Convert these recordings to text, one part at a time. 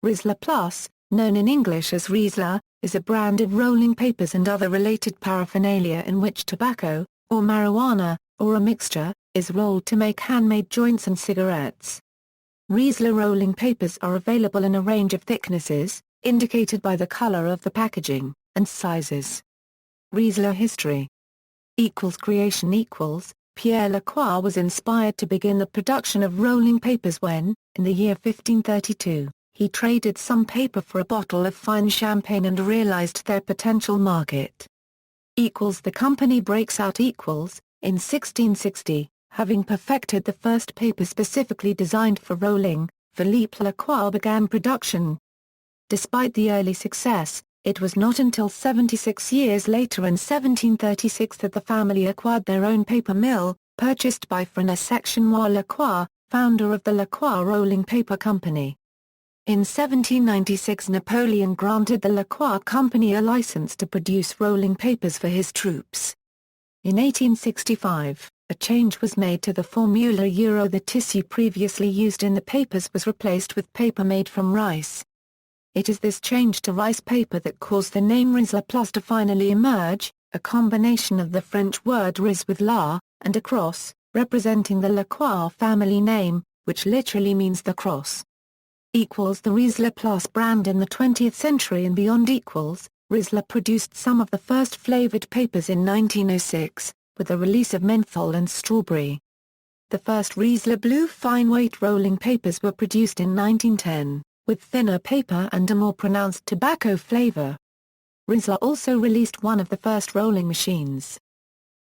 Rizla Plus, known in English as Rizla, is a brand of rolling papers and other related paraphernalia in which tobacco, or marijuana, or a mixture, is rolled to make handmade joints and cigarettes. Rizla rolling papers are available in a range of thicknesses, indicated by the color of the packaging, and sizes. Rizla history. Creation Pierre Lacroix was inspired to begin the production of rolling papers when, in the year 1532, he traded some paper for a bottle of fine champagne and realized their potential market. The company breaks out in 1660, having perfected the first paper specifically designed for rolling, Philippe Lacroix began production. Despite the early success, it was not until 76 years later in 1736 that the family acquired their own paper mill, purchased by François Lacroix, founder of the Lacroix Rolling Paper Company. In 1796 Napoleon granted the Lacroix Company a license to produce rolling papers for his troops. In 1865, a change was made to the formula. The tissue previously used in the papers was replaced with paper made from rice. It is this change to rice paper that caused the name Rizla Plus to finally emerge, a combination of the French word riz with la, and a cross, representing the Lacroix family name, which literally means the cross. The Rizla Plus brand in the 20th century and beyond. Rizla produced some of the first flavored papers in 1906, with the release of menthol and strawberry. The first Rizla Blue fine weight rolling papers were produced in 1910. With thinner paper and a more pronounced tobacco flavor. Rizla also released one of the first rolling machines.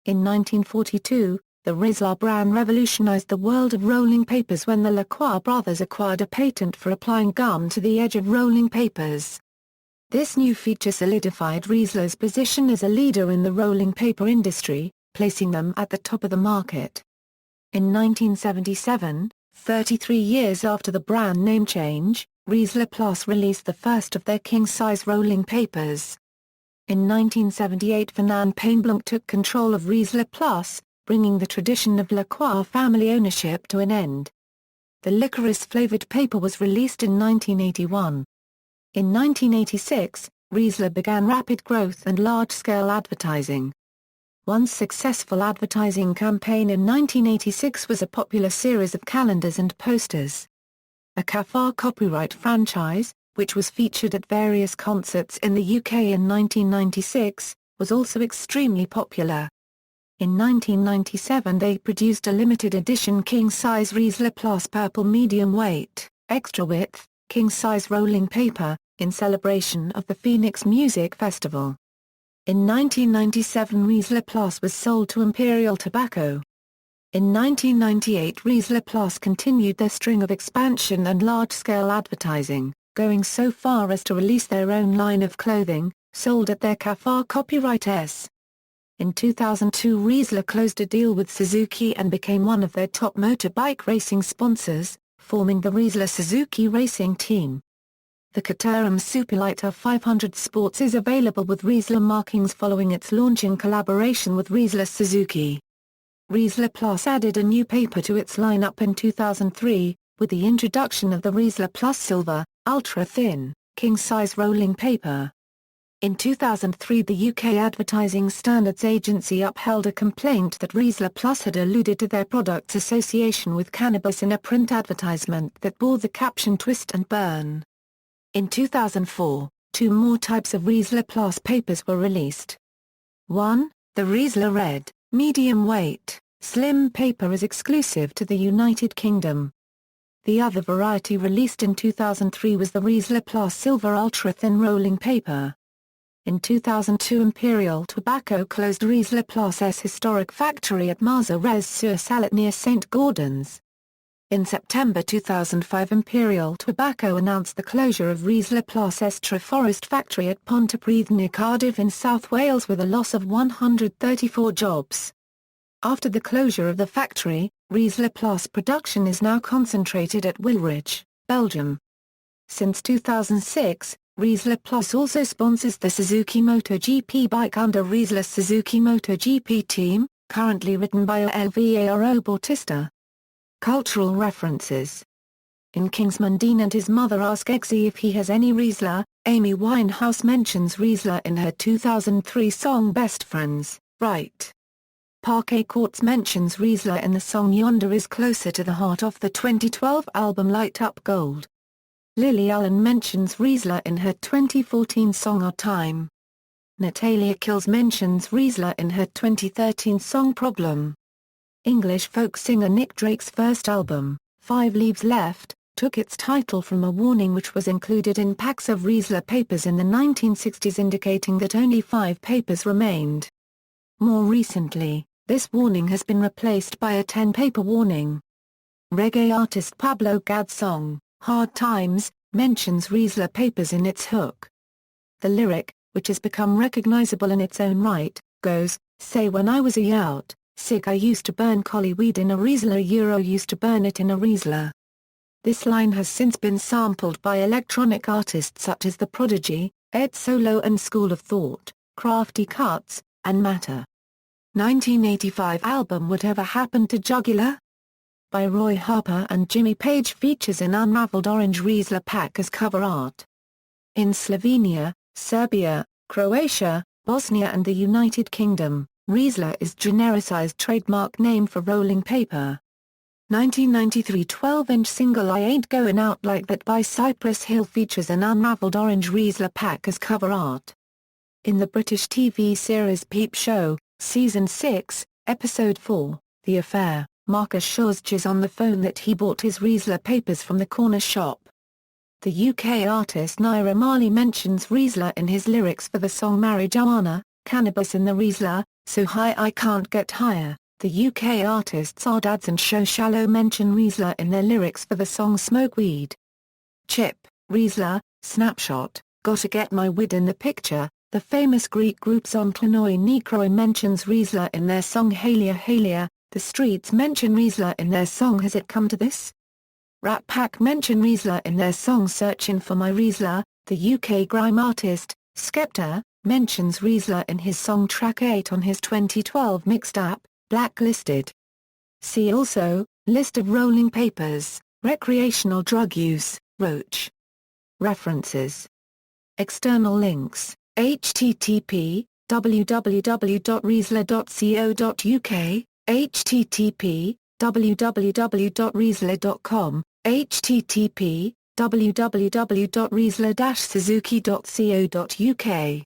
In 1942, the Rizla brand revolutionized the world of rolling papers when the Lacroix brothers acquired a patent for applying gum to the edge of rolling papers. This new feature solidified Rizla's position as a leader in the rolling paper industry, placing them at the top of the market. In 1977, 33 years after the brand name change, Rizla Plus released the first of their king-size rolling papers. In 1978 Fernand Painblanc took control of Rizla Plus, bringing the tradition of Lacroix family ownership to an end. The licorice-flavored paper was released in 1981. In 1986, Rizla began rapid growth and large-scale advertising. One successful advertising campaign in 1986 was a popular series of calendars and posters. A Cafar copyright franchise, which was featured at various concerts in the UK in 1996, was also extremely popular. In 1997 they produced a limited edition king-size Rizla Plus purple medium weight, extra width, king-size rolling paper, in celebration of the Phoenix Music Festival. In 1997 Rizla Plus was sold to Imperial Tobacco. In 1998 Rizla Plus continued their string of expansion and large-scale advertising, going so far as to release their own line of clothing, sold at their Cafar copyright S. In 2002 Rizla closed a deal with Suzuki and became one of their top motorbike racing sponsors, forming the Rizla Suzuki Racing Team. The Caterham Superlight R500 Sports is available with Rizla markings following its launch in collaboration with Rizla Suzuki. Rizla Plus added a new paper to its lineup in 2003, with the introduction of the Rizla Plus Silver, ultra-thin, king-size rolling paper. In 2003 the UK Advertising Standards Agency upheld a complaint that Rizla Plus had alluded to their product's association with cannabis in a print advertisement that bore the caption "Twist and Burn." In 2004, two more types of Rizla Plus papers were released. 1. The Rizla Red, medium weight, slim paper is exclusive to the United Kingdom. The other variety released in 2003 was the Rizla Plus Silver ultra-thin rolling paper. In 2002 Imperial Tobacco closed Rizla Plus's historic factory at Mazares-sur-Salette near St. Gaudens. In September 2005 Imperial Tobacco announced the closure of Rizla Plus's Treforest factory at Pontypridd near Cardiff in South Wales with a loss of 134 jobs. After the closure of the factory, Rizla Plus production is now concentrated at Woolwich, Belgium. Since 2006, Rizla Plus also sponsors the Suzuki MotoGP bike under Rizla Suzuki MotoGP Team, currently ridden by Alvaro Bautista. Cultural references. In Kingsman, Dean and his mother ask Eggsy if he has any Rizla. Amy Winehouse mentions Rizla in her 2003 song Best Friends, Right. Parquet Courts mentions Rizla in the song Yonder Is Closer to the Heart off the 2012 album Light Up Gold. Lily Allen mentions Rizla in her 2014 song Our Time. Natalia Kills mentions Rizla in her 2013 song Problem. English folk singer Nick Drake's first album, 5 Leaves Left, took its title from a warning which was included in packs of Rizla papers in the 1960s indicating that only 5 papers remained. More recently, this warning has been replaced by a 10-paper warning. Reggae artist Pablo Gad's song, Hard Times, mentions Rizla papers in its hook. The lyric, which has become recognizable in its own right, goes, "Say when I was a yacht, sick I used to burn collie weed in a Rizla used to burn it in a Rizla." This line has since been sampled by electronic artists such as The Prodigy, Ed Solo and School of Thought, Crafty Cuts, and Matter. 1985 album Whatever Happened to Jugular? By Roy Harper and Jimmy Page features an unraveled orange Rizla pack as cover art. In Slovenia, Serbia, Croatia, Bosnia and the United Kingdom, Rizla is genericized trademark name for rolling paper. 1993 12-inch single I Ain't Goin' Out Like That by Cypress Hill features an unraveled orange Rizla pack as cover art. In the British TV series Peep Show, Season 6, Episode 4, The Affair, Marcus shows on the phone that he bought his Rizla papers from the corner shop. The UK artist Naira Marley mentions Rizla in his lyrics for the song Marijuana, Cannabis in the Rizla, So High I Can't Get Higher. The UK artists Ardads and Show Shallow mention Rizla in their lyrics for the song Smoke Weed. Chip, Rizla, Snapshot, Gotta Get My Wid in the Picture. The famous Greek group Zonklanoi Nekroi mentions Rizla in their song Halia Halia. The Streets mention Rizla in their song Has It Come to This? Rat Pack mention Rizla in their song Searching for My Rizla. The UK grime artist, Skepta, mentions Rizla in his song Track 8 on his 2012 mixtape, Blacklisted. See also, List of rolling papers, recreational drug use, Roach. References. External links, http, www.rizla.co.uk, http, www.rizla.com, http, www.rizla-suzuki.co.uk